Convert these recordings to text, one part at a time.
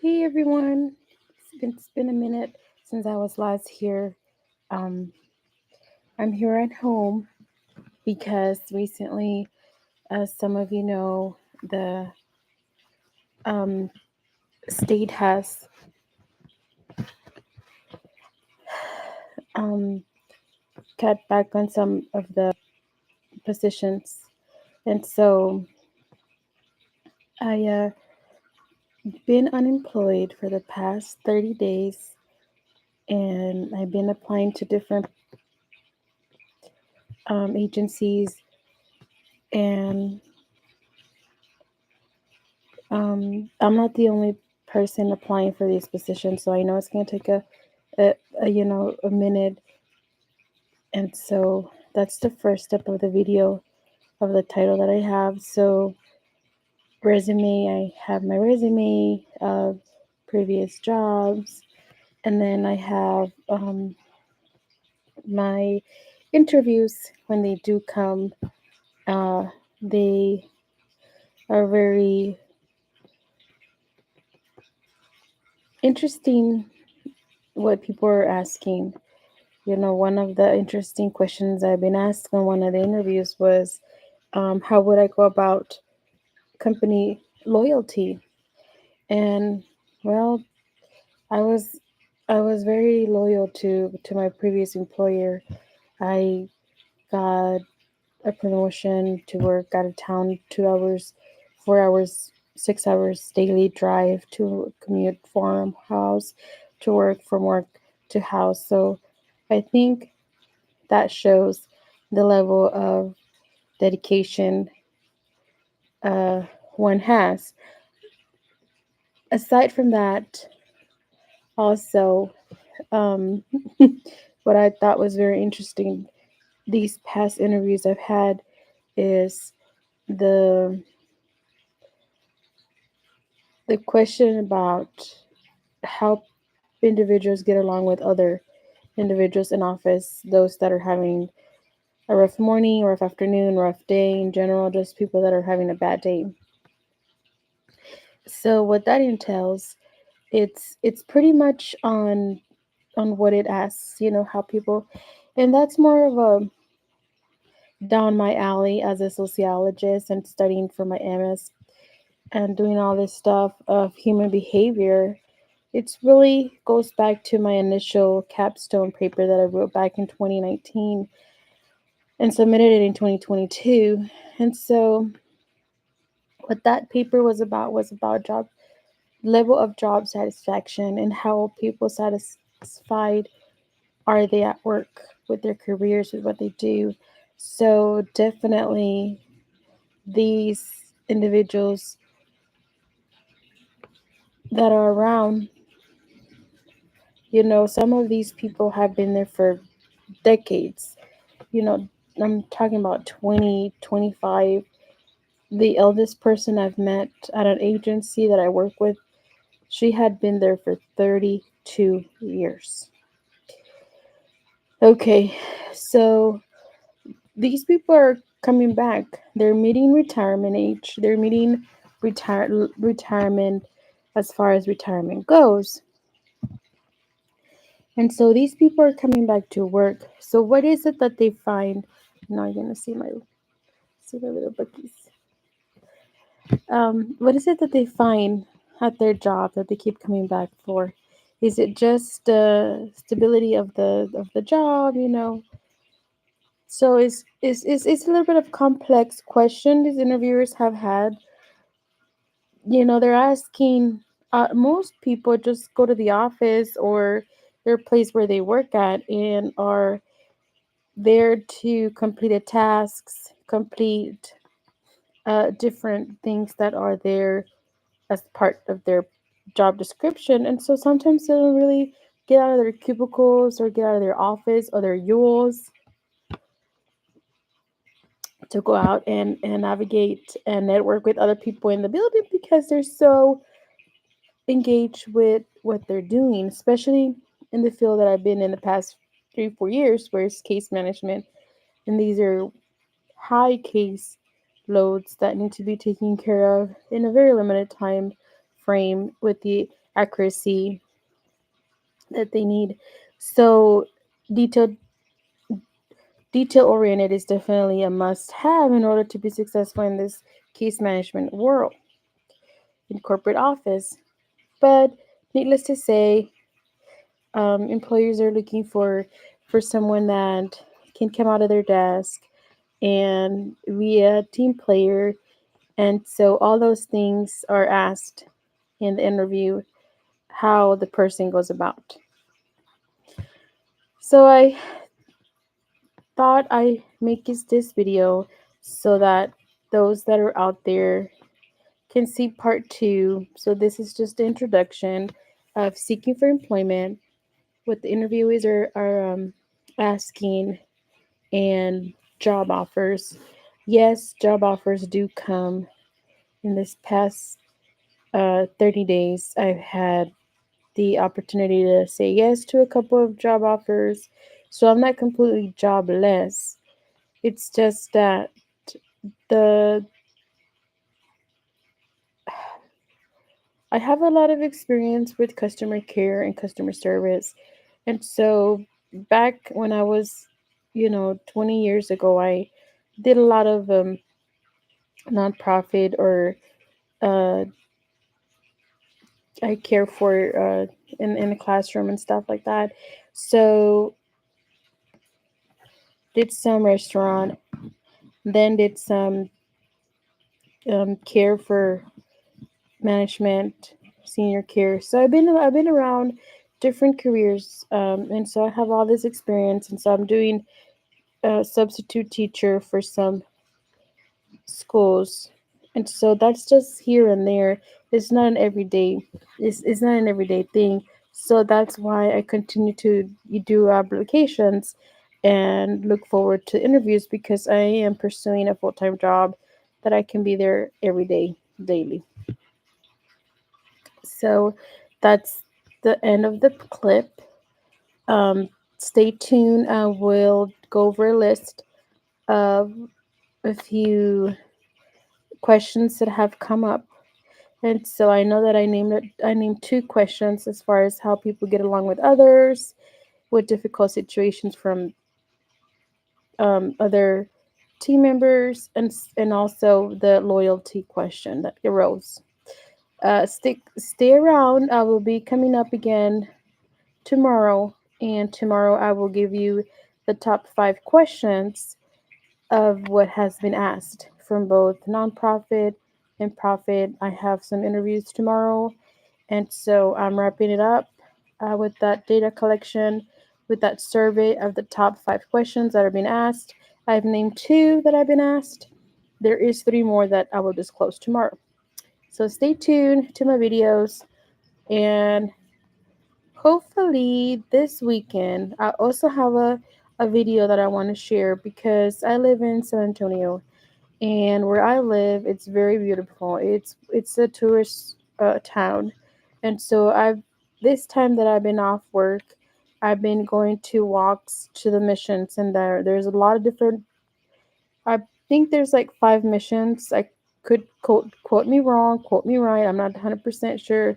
Hey everyone, it's been a minute since I was last here. Um, I'm here at home because recently, as some of you know, the um, state has um, cut back on some of the positions, and so I been unemployed for the past 30 days, and I've been applying to different agencies and I'm not the only person applying for these positions, so I know it's going to take a minute. And so that's the first step of the video of the title that I have. So resume, I have my resume of previous jobs, and then I have my interviews when they do come. They are very interesting what people are asking. One of the interesting questions I've been asked on one of the interviews was, how would I go about company loyalty? And well, I was I was very loyal to my previous employer. I got a promotion to work out of town 2 hours, 4 hours, 6 hours daily drive to commute from house to work, from work to house. So I think that shows the level of dedication uh, one has. Aside from that, also, um, what I thought was very interesting these past interviews I've had is the the question about how individuals get along with other individuals in office, those that are having a rough morning, rough afternoon, rough day in general, just people that are having a bad day. So what that entails, it's pretty much on what it asks, how people, and that's more of a down my alley as a sociologist and studying for my MS and doing all this stuff of human behavior. It's really goes back to my initial capstone paper that I wrote back in 2019 and submitted it in 2022. And so what that paper was about job level of job satisfaction and how people satisfied are they at work with their careers, with what they do. So definitely these individuals that are around, some of these people have been there for decades. You know, I'm talking about 20, 25. The eldest person I've met at an agency that I work with, she had been there for 32 years. Okay, so these people are coming back. They're meeting retirement age. They're meeting retirement as far as retirement goes. And so these people are coming back to work. So what is it that they find? Now you're gonna see the little bookies. What is it that they find at their job that they keep coming back for? Is it just stability of the job? So it's a little bit of complex question these interviewers have had. They're asking. Most people just go to the office or their place where they work at and are there to complete a tasks, complete different things that are there as part of their job description. And so sometimes they don't really get out of their cubicles or get out of their office or their yules to go out and navigate and network with other people in the building because they're so engaged with what they're doing, especially in the field that I've been in the past 3, 4 years, where it's case management. And these are high case loads that need to be taken care of in a very limited time frame with the accuracy that they need. So detailed detail oriented is definitely a must have in order to be successful in this case management world in corporate office. But needless to say, employers are looking for someone that can come out of their desk and be a team player. And so all those things are asked in the interview, how the person goes about. So I thought I make this video so that those that are out there can see part two. So this is just the introduction of seeking for employment, what the interviewees are asking, and job offers. Yes, job offers do come. In this past 30 days, I've had the opportunity to say yes to a couple of job offers. So I'm not completely jobless. It's just that the I have a lot of experience with customer care and customer service. And so back when I was, 20 years ago, I did a lot of nonprofit or uh, I care for in the classroom and stuff like that. So did some restaurant, then did some care for management, senior care. So I've been around different careers, and so I have all this experience. And so I'm doing a substitute teacher for some schools, and so that's just here and there. It's not an everyday. It's not an everyday thing. So that's why I continue to do applications and look forward to interviews because I am pursuing a full-time job that I can be there every day, daily. So that's the end of the clip. Um, Stay tuned. I will go over a list of a few questions that have come up. And so I know that I named two questions as far as how people get along with others, with difficult situations from other team members, and also the loyalty question that arose. Stay around. I will be coming up again tomorrow, and tomorrow I will give you the top 5 questions of what has been asked from both nonprofit and profit. I have some interviews tomorrow, and so I'm wrapping it up with that data collection, with that survey of the top 5 questions that are being asked. I've named two that I've been asked. There is three more that I will disclose tomorrow. So stay tuned to my videos, and hopefully this weekend I also have a video that I want to share because I live in San Antonio, and where I live it's very beautiful. It's a tourist town. And so I've this time that I've been off work, I've been going to walks to the missions, and there's a lot of different. I think there's like 5 missions. I could quote me wrong, quote me right, I'm not 100% sure,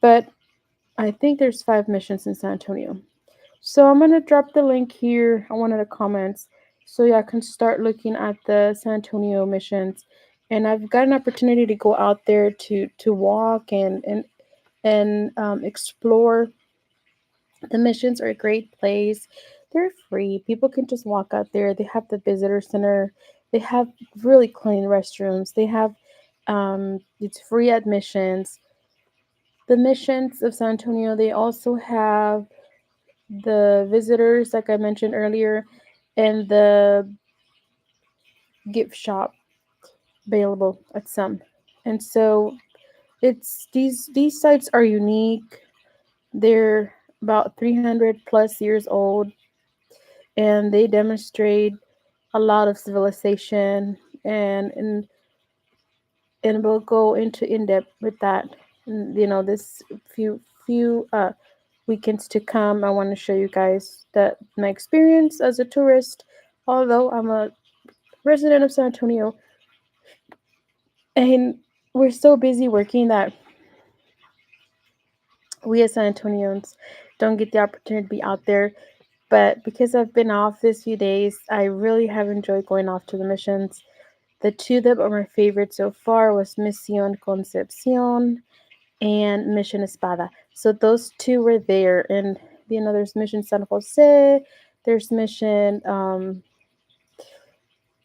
but I think there's 5 missions in San Antonio. So I'm gonna drop the link here on one of the comments so y'all can start looking at the San Antonio missions. And I've got an opportunity to go out there to walk and explore. The missions are a great place. They're free. People can just walk out there. They have the visitor center. They have really clean restrooms. They have it's free admissions. The missions of San Antonio, they also have the visitors, like I mentioned earlier, and the gift shop available at some. And so it's these sites are unique. They're about 300 plus years old, and they demonstrate a lot of civilization, and we'll go into in depth with that. This few weekends to come, I want to show you guys that my experience as a tourist. Although I'm a resident of San Antonio, and we're so busy working that we as San Antonians don't get the opportunity to be out there. But because I've been off this few days, I really have enjoyed going off to the missions. The two that are my favorite so far was Misión Concepción and Mission Espada. So those two were there, and there's Mission San Jose, there's Mission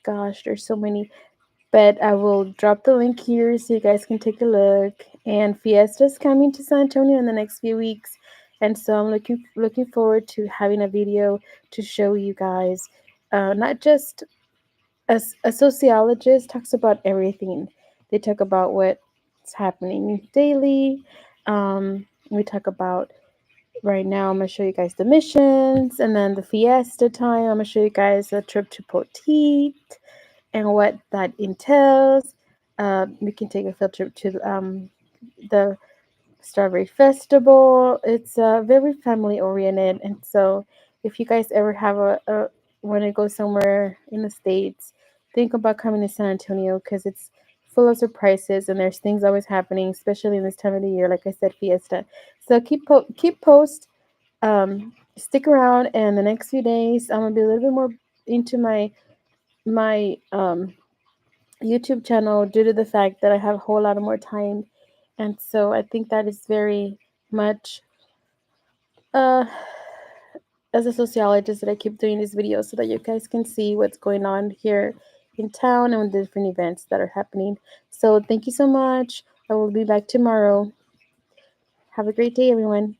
gosh, there's so many. But I will drop the link here so you guys can take a look. And Fiesta's coming to San Antonio in the next few weeks, and so I'm looking forward to having a video to show you guys. Not just as a sociologist talks about everything. They talk about what's happening daily. We talk about right now. I'm gonna show you guys the missions, and then the Fiesta time. I'm gonna show you guys the trip to Poteet and what that entails. We can take a field trip to the Strawberry Festival. It's very family oriented, and so if you guys ever have a want to go somewhere in the States, think about coming to San Antonio because it's full of surprises and there's things always happening, especially in this time of the year. Like I said, Fiesta. So keep post. Stick around, and the next few days I'm gonna be a little bit more into my YouTube channel due to the fact that I have a whole lot of more time. And so I think that is very much uh, as a sociologist that I keep doing these videos so that you guys can see what's going on here in town and the different events that are happening. So thank you so much. I will be back tomorrow. Have a great day, everyone.